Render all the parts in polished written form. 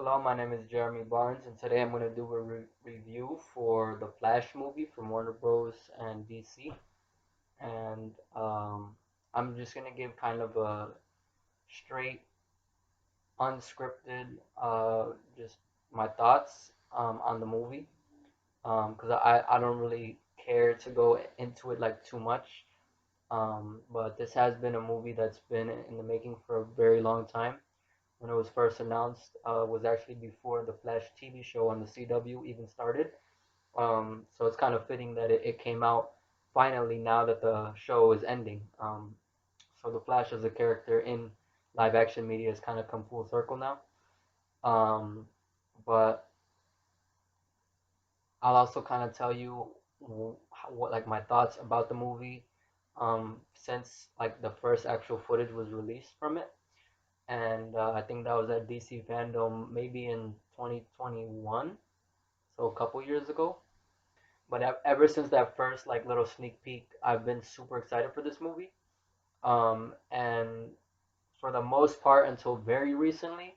Hello, my name is Jeremy Barnes, and today I'm going to do a review for the Flash movie from Warner Bros. And DC. And I'm just going to give kind of a straight, unscripted, just my thoughts on the movie. Because I don't really care to go into it like too much. But this has been a movie that's been in the making for a very long time. When it was first announced, was actually before the Flash TV show on the CW even started. So it's kind of fitting that it came out finally now that the show is ending. So the Flash as a character in live action media has kind of come full circle now. Um, but I'll also kind of tell you what like my thoughts about the movie since like the first actual footage was released from it. And I think that was at DC Fandom maybe in 2021, so a couple years ago. But ever since that first like little sneak peek, I've been super excited for this movie. And for the most part, until very recently,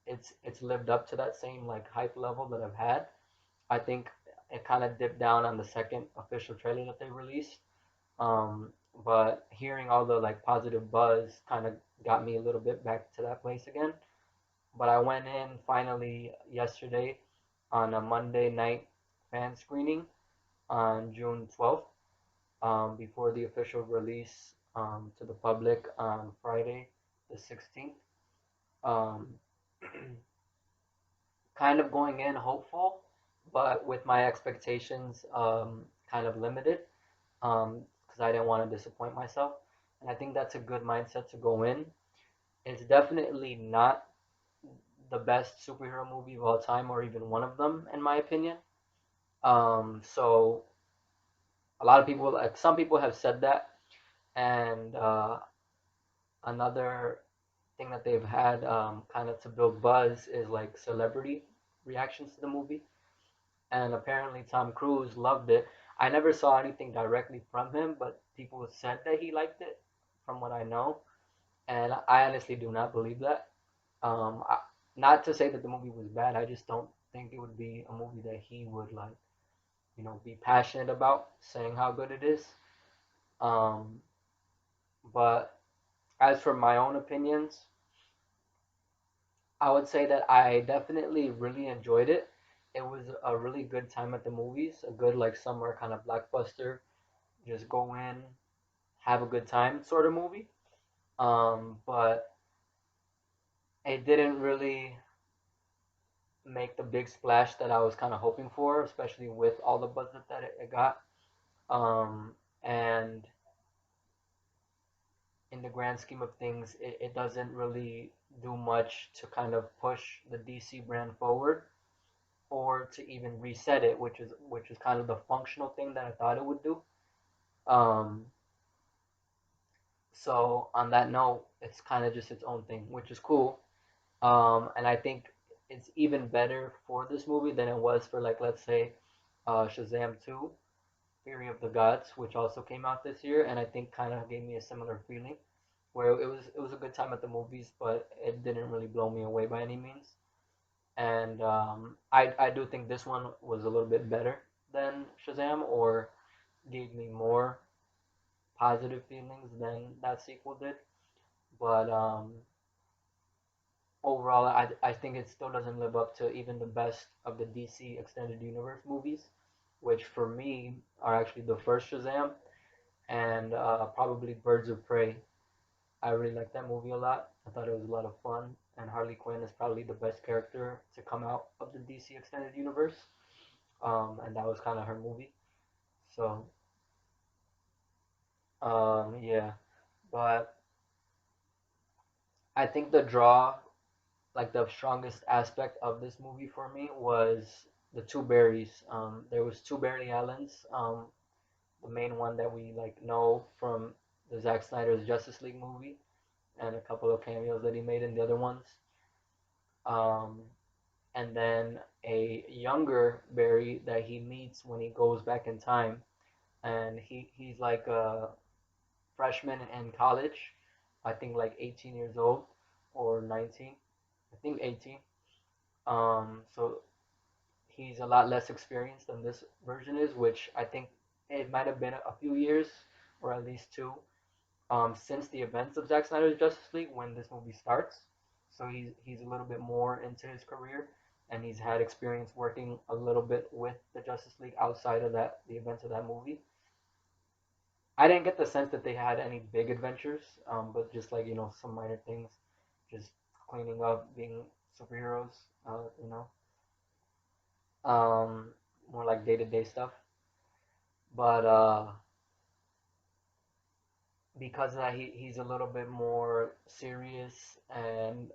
it's lived up to that same like hype level that I've had. I think it kind of dipped down on the second official trailer that they released. Um, but hearing all the like positive buzz kind of got me a little bit back to that place again. But I went in finally yesterday on a Monday night fan screening on June 12th, before the official release to the public on Friday the 16th. Um, kind of going in hopeful, but with my expectations kind of limited because I didn't want to disappoint myself. And I think that's a good mindset to go in. It's definitely not the best superhero movie of all time, or even one of them, in my opinion. So a lot of people, like some people, have said that, and another thing that they've had kind of to build buzz is like celebrity reactions to the movie. And apparently Tom Cruise loved it. I never saw anything directly from him, but people said that he liked it, from what I know, and I honestly do not believe that. I, not to say that the movie was bad. I just don't think it would be a movie that he would like, be passionate about saying how good it is. Um, but as for my own opinions, I would say that I definitely really enjoyed it. It was a really good time at the movies, a good like summer kind of blockbuster. Just go in, have a good time sort of movie. But it didn't really make the big splash that I was kind of hoping for, especially with all the buzz that it got. And in the grand scheme of things, it doesn't really do much to kind of push the DC brand forward or to even reset it, which is kind of the functional thing that I thought it would do. Um, so on that note, it's kind of just its own thing, which is cool. And I think it's even better for this movie than it was for like let's say Shazam 2, Fury of the Gods, which also came out this year, and I think kind of gave me a similar feeling, where it was a good time at the movies, but it didn't really blow me away by any means. And I do think this one was a little bit better than Shazam, or gave me more positive feelings than that sequel did. But overall, I think it still doesn't live up to even the best of the DC Extended Universe movies, which for me are actually the first Shazam and probably Birds of Prey. I really like that movie a lot. I thought it was a lot of fun, and Harley Quinn is probably the best character to come out of the DC Extended Universe, and that was kind of her movie. So, yeah, but I think the draw, like the strongest aspect of this movie for me, was the two Barrys. There was two Barry Allens. The main one that we like know from the Zack Snyder's Justice League movie, and a couple of cameos that he made in the other ones. Um, and then a younger Barry that he meets when he goes back in time, and he's like a freshman in college, I think like 18 years old or 19, I think 18. So he's a lot less experienced than this version is, which I think it might have been a few years, or at least two, since the events of Zack Snyder's Justice League when this movie starts. So he's a little bit more into his career, and he's had experience working a little bit with the Justice League outside of that the events of that movie. I didn't get the sense that they had any big adventures, but just like some minor things, just cleaning up, being superheroes, you know, um, more like day to day stuff. But because of that, he's a little bit more serious and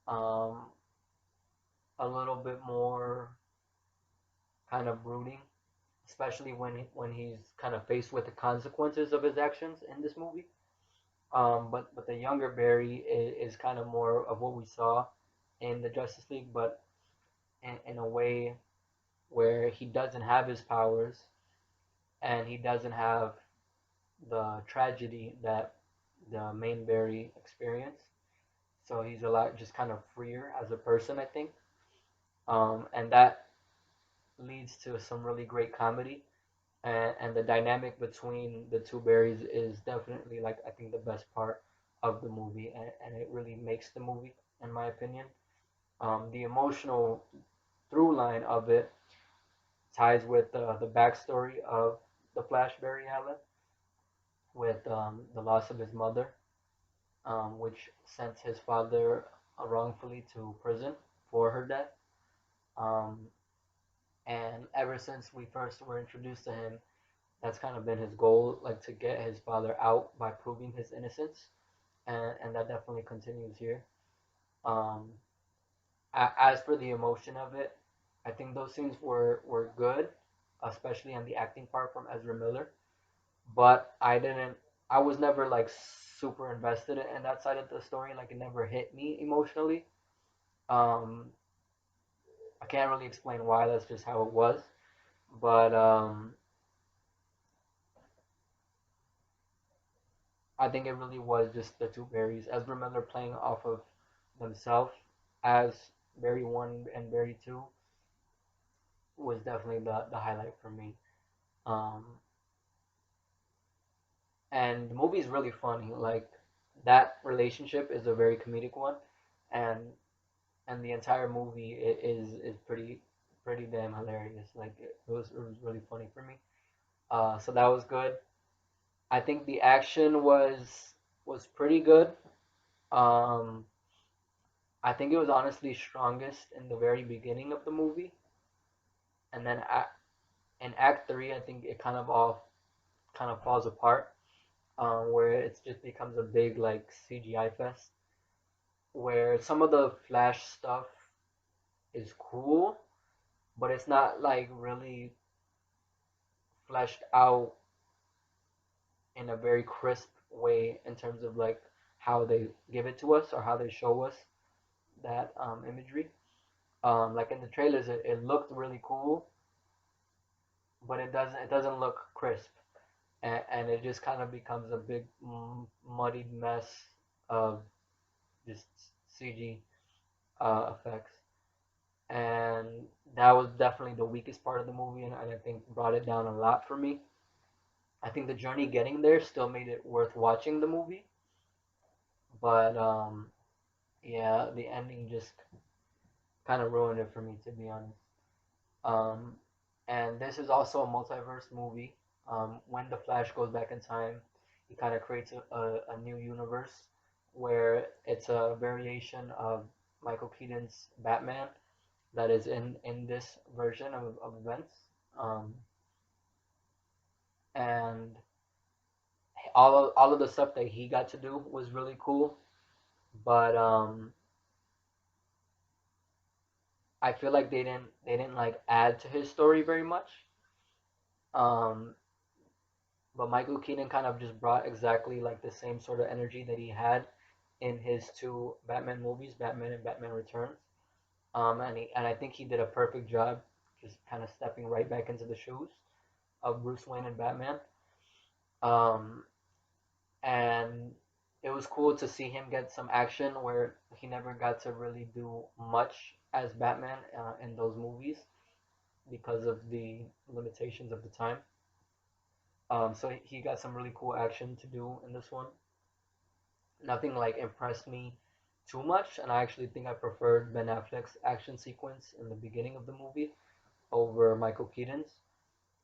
um, a little bit more kind of brooding, especially when he's kind of faced with the consequences of his actions in this movie. But the younger Barry is kind of more of what we saw in the Justice League, but in a way where he doesn't have his powers and he doesn't have the tragedy that the main Barry experienced. So he's a lot just kind of freer as a person, I think. And that leads to some really great comedy. And the dynamic between the two Barrys is definitely, like, I think the best part of the movie, and it really makes the movie, in my opinion. The emotional through line of it ties with the backstory of the Flash Barry Allen, with the loss of his mother, which sent his father wrongfully to prison for her death. Um, and ever since we first were introduced to him, that's kind of been his goal, like to get his father out by proving his innocence, and that definitely continues here. Um, as for the emotion of it, I think those scenes were good, especially on the acting part from Ezra Miller. But I was never like super invested in that side of the story. Like it never hit me emotionally. Um, I can't really explain why. That's just how it was. But I think it really was just the two Barrys. Ezra Miller playing off of themselves as Barry One and Barry Two was definitely the highlight for me. Um, and the movie is really funny. Like that relationship is a very comedic one, and the entire movie is pretty damn hilarious. Like it was really funny for me. So that was good. I think the action was pretty good. Um, I think it was honestly strongest in the very beginning of the movie, and then in Act Three, I think it kind of falls apart, where it just becomes a big like CGI fest, where some of the Flash stuff is cool, but it's not like really fleshed out in a very crisp way in terms of like how they give it to us or how they show us that imagery. Like in the trailers, it looked really cool, but it doesn't look crisp, and it just kind of becomes a big muddied mess of just CG effects, and that was definitely the weakest part of the movie, and I think brought it down a lot for me. I think the journey getting there still made it worth watching the movie, but yeah, the ending just kind of ruined it for me, to be honest. Um, and this is also a multiverse movie. When the Flash goes back in time, he kind of creates a new universe where it's a variation of Michael Keaton's Batman that is in this version of events. Um, and all of the stuff that he got to do was really cool. But I feel like they didn't like add to his story very much. Um, but Michael Keaton kind of just brought exactly like the same sort of energy that he had in his two Batman movies, Batman and Batman Returns. And I think he did a perfect job, just kind of stepping right back into the shoes of Bruce Wayne and Batman. Um, and it was cool to see him get some action where he never got to really do much as Batman in those movies because of the limitations of the time. So he got some really cool action to do in this one. Nothing like impressed me too much, and I actually think I preferred Ben Affleck's action sequence in the beginning of the movie over Michael Keaton's.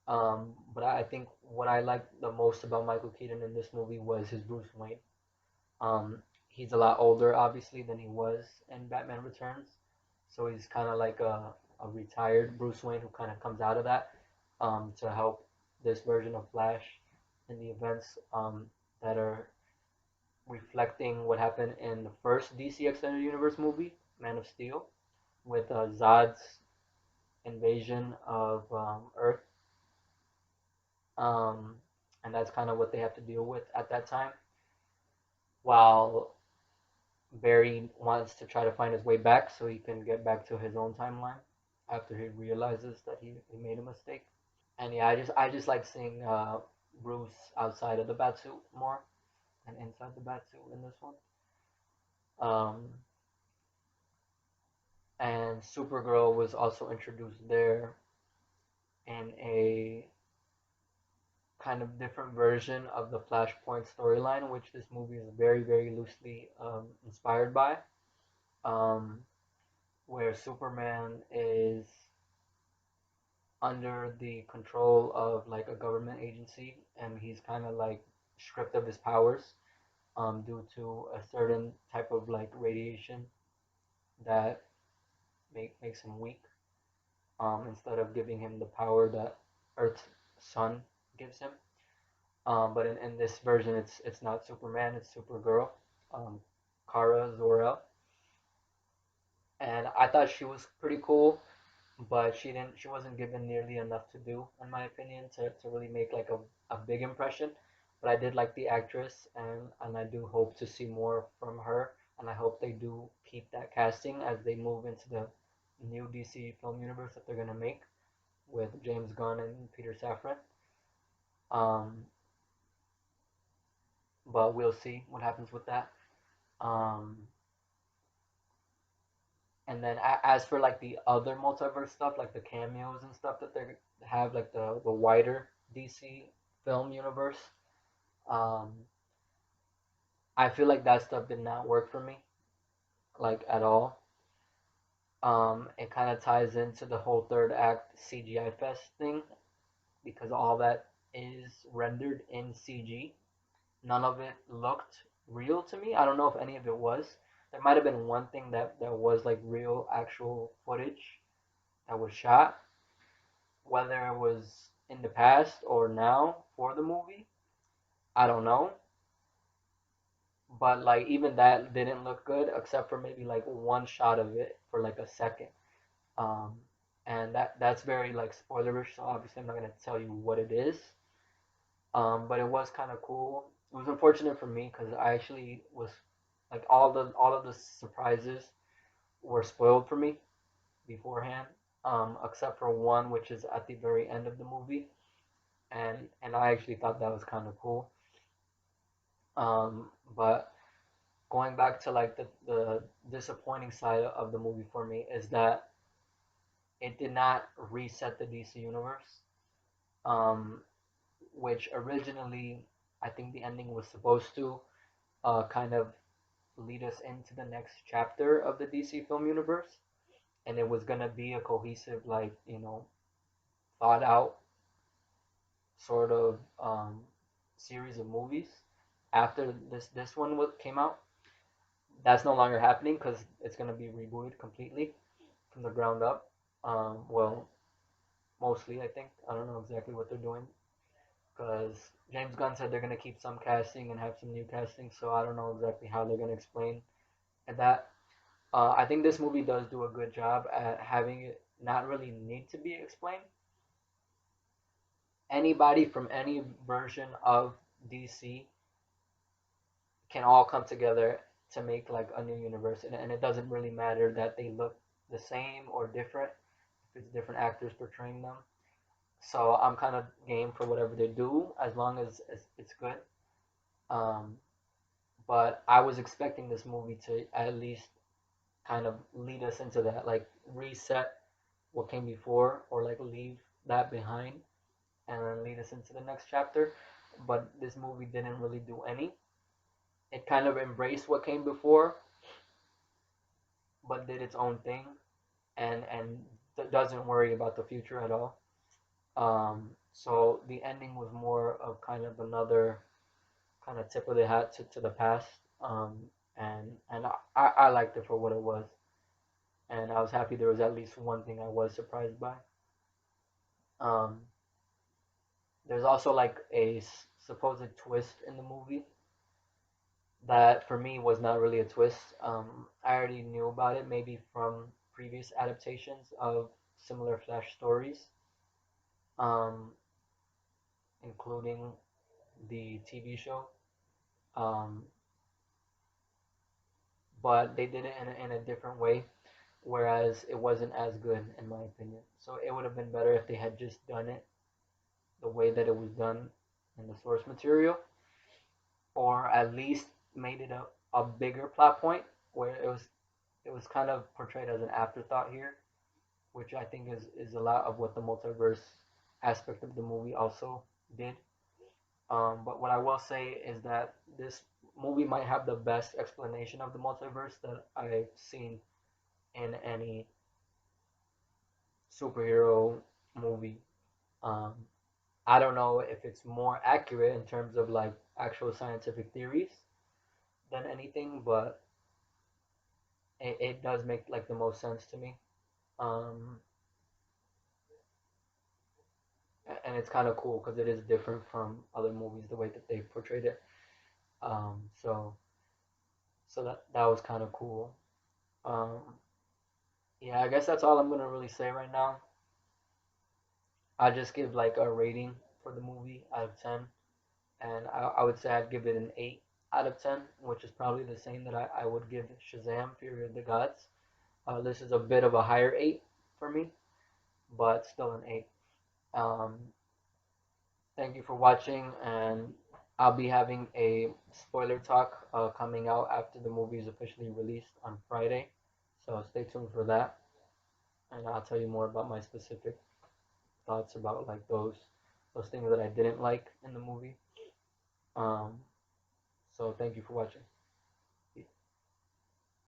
But I think what I liked the most about Michael Keaton in this movie was his Bruce Wayne. He's a lot older, obviously, than he was in Batman Returns, so he's kind of like a retired Bruce Wayne who kind of comes out of that to help this version of Flash in the events that are reflecting what happened in the first DC Extended Universe movie, Man of Steel, with Zod's invasion of Earth, um, and that's kind of what they have to deal with at that time. While Barry wants to try to find his way back so he can get back to his own timeline after he realizes that he made a mistake. And yeah, I just like seeing Bruce outside of the batsuit more and inside the batsuit in this one. Um, and Supergirl was also introduced there in a kind of different version of the Flashpoint storyline, which this movie is very loosely inspired by, um, where Superman is under the control of like a government agency, and he's kind of like stripped of his powers due to a certain type of like radiation that makes him weak. Instead of giving him the power that Earth's sun gives him. But in this version, it's not Superman, it's Supergirl, um, Kara Zor-El, and I thought she was pretty cool, but she wasn't given nearly enough to do, in my opinion, to really make like a big impression. But I did like the actress, and I do hope to see more from her, and I hope they do keep that casting as they move into the new DC film universe that they're gonna make with James Gunn and Peter Safran. Um, but we'll see what happens with that. Um, and then as for like the other multiverse stuff, like the cameos and stuff that they have, like the wider DC film universe, um, I feel like that stuff did not work for me, like at all. It kind of ties into the whole third act CGI fest thing because all that is rendered in CG. None of it looked real to me. I don't know if any of it was. There might have been one thing that was like real, actual footage that was shot, whether it was in the past or now for the movie. I don't know. But like even that didn't look good, except for maybe like one shot of it for like a second. Um, and that's very like spoilerish, so obviously I'm not gonna tell you what it is. But it was kind of cool. It was unfortunate for me because I actually was like all of the surprises were spoiled for me beforehand, except for one which is at the very end of the movie, and I actually thought that was kind of cool. But going back to like the disappointing side of the movie for me is that it did not reset the DC universe, um, which originally I think the ending was supposed to kind of lead us into the next chapter of the DC film universe, and it was gonna be a cohesive, like thought out sort of series of movies after this one came out. That's no longer happening because it's gonna be rebooted completely from the ground up. Well, mostly I think I don't know exactly what they're doing because James Gunn said they're gonna keep some casting and have some new casting, so I don't know exactly how they're gonna explain that. I think this movie does do a good job at having it not really need to be explained. Anybody from any version of DC can all come together to make like a new universe, and it doesn't really matter that they look the same or different if it's different actors portraying them. So I'm kind of game for whatever they do as long as it's good. Um, but I was expecting this movie to at least kind of lead us into that, like reset what came before, or like leave that behind and then lead us into the next chapter. But this movie didn't really do any. It kind of embraced what came before, but did its own thing, and doesn't worry about the future at all. So the ending was more of kind of another kind of tip of the hat to the past. And I liked it for what it was, and I was happy there was at least one thing I was surprised by. Um, there's also like a supposed twist in the movie that for me was not really a twist. I already knew about it, maybe from previous adaptations of similar Flash stories, um, including the TV show. Um, but they did it in a different way, whereas it wasn't as good in my opinion. So it would have been better if they had just done it the way that it was done in the source material, or at least made it a bigger plot point where it was kind of portrayed as an afterthought here, which I think is a lot of what the multiverse aspect of the movie also did. But what I will say is that this movie might have the best explanation of the multiverse that I've seen in any superhero movie. Um, I don't know if it's more accurate in terms of like actual scientific theories than anything, but it does make like the most sense to me. Um, and it's kind of cool because it is different from other movies the way that they portrayed it. So that was kind of cool. Um, yeah, I guess that's all I'm gonna really say right now. I just give like a rating for the movie out of 10, and I would say I'd give it an 8 out of 10, which is probably the same that I would give Shazam: Fury of the Gods. This is a bit of a higher 8 for me, but still an 8. Um, Thank you for watching, and I'll be having a spoiler talk coming out after the movie is officially released on Friday. So stay tuned for that, and I'll tell you more about my specific thoughts about like those things that I didn't like in the movie. Um, so thank you for watching.